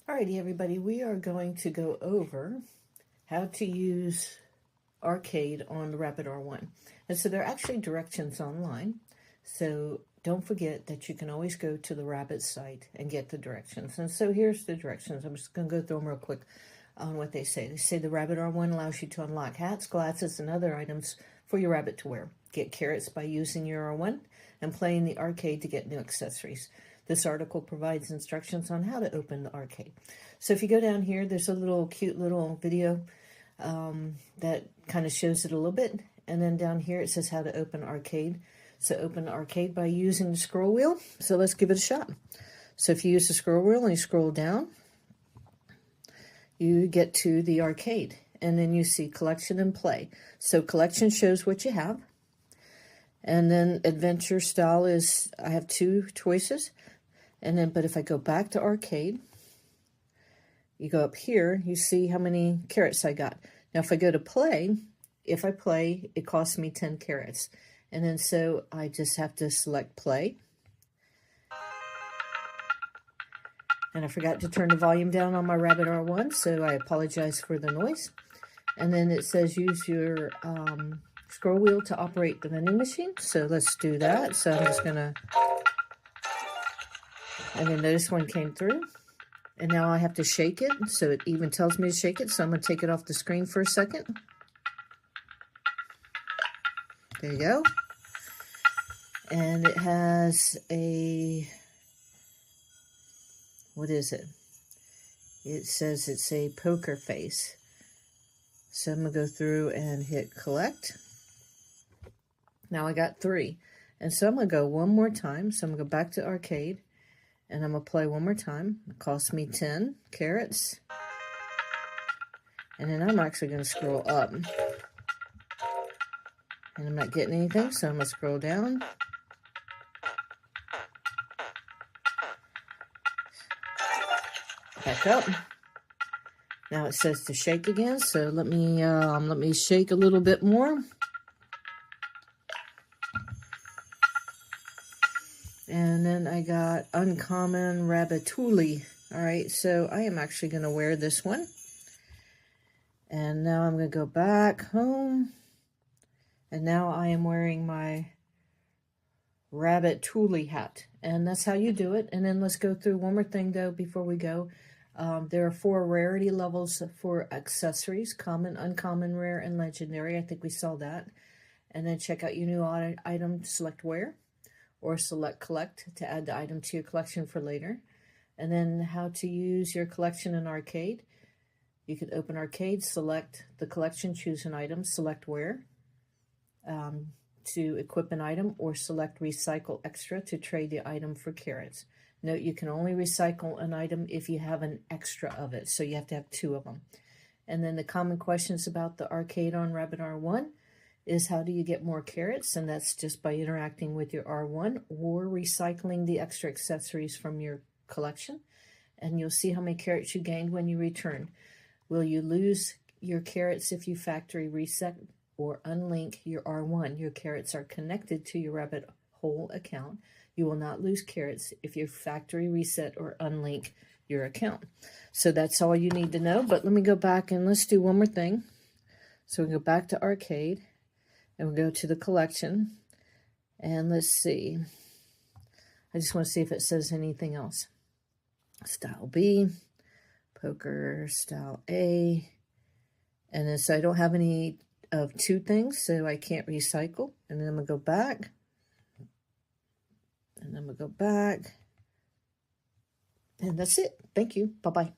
Alrighty, everybody, we are going to go over how to use r-cade on the Rapid R1. And so there are actually directions online. So don't forget that you can always go to the Rapid site and get the directions. And so here's the directions. I'm just going to go through them real quick on what they say. They say the Rapid R1 allows you to unlock hats, glasses, and other items for your rabbit to wear. Get carrots by using your R1 and playing the r-cade to get new accessories. This article provides instructions on how to open the r-cade. So if you go down here, there's a little cute little video that kind of shows it a little bit. And then down here it says how to open r-cade. So open the r-cade by using the scroll wheel. So let's give it a shot. So if you use the scroll wheel and you scroll down, you get to the r-cade. And then you see collection and play. So collection shows what you have. And then adventure style is, I have two choices. And then, but if I go back to r-cade, you go up here, you see how many carrots I got. Now, if I go to play, if I play, it costs me 10 carrots. And then so I just have to select play. And I forgot to turn the volume down on my Rabbit R1, so I apologize for the noise. And then it says use your scroll wheel to operate the vending machine. So let's do that. So I'm just gonna, and then notice one came through. And now I have to shake it. So it even tells me to shake it. So I'm gonna take it off the screen for a second. There you go. And it has a, what is it? It says it's a poker face. So I'm going to go through and hit collect. Now I got 3. And so I'm going to go one more time. So I'm going to go back to r-cade. And I'm going to play one more time. It cost me 10 carrots. And then I'm actually going to scroll up. And I'm not getting anything, so I'm going to scroll down. Back up. Now it says to shake again, so let me shake a little bit more. And then I got Uncommon Ratatouille. All right, so I am actually going to wear this one. And now I'm going to go back home. And now I am wearing my Ratatouille hat. And that's how you do it. And then let's go through one more thing, though, before we go. There are 4 rarity levels for accessories: common, uncommon, rare, and legendary. I think we saw that. And then check out your new item, select wear, or select collect to add the item to your collection for later. And then how to use your collection in r-cade. You can open r-cade, select the collection, choose an item, select wear to equip an item, or select recycle extra to trade the item for carrots. Note you can only recycle an item if you have an extra of it, so you have to have 2 of them. And then the common questions about the r-cade on Rabbit R1 is how do you get more carrots? And that's just by interacting with your R1 or recycling the extra accessories from your collection. And you'll see how many carrots you gained when you return. Will you lose your carrots if you factory reset or unlink your R1? Your carrots are connected to your Rabbit whole account. You will not lose carrots if you factory reset or unlink your account. So that's all you need to know. But let me go back and let's do one more thing. So we go back to r-cade and we'll go to the collection. And let's see. I just want to see if it says anything else. Style B, poker, style A. And then so I don't have any of 2 things, so I can't recycle. And then I'm going to go back. And I'm going to go back. And that's it. Thank you. Bye-bye.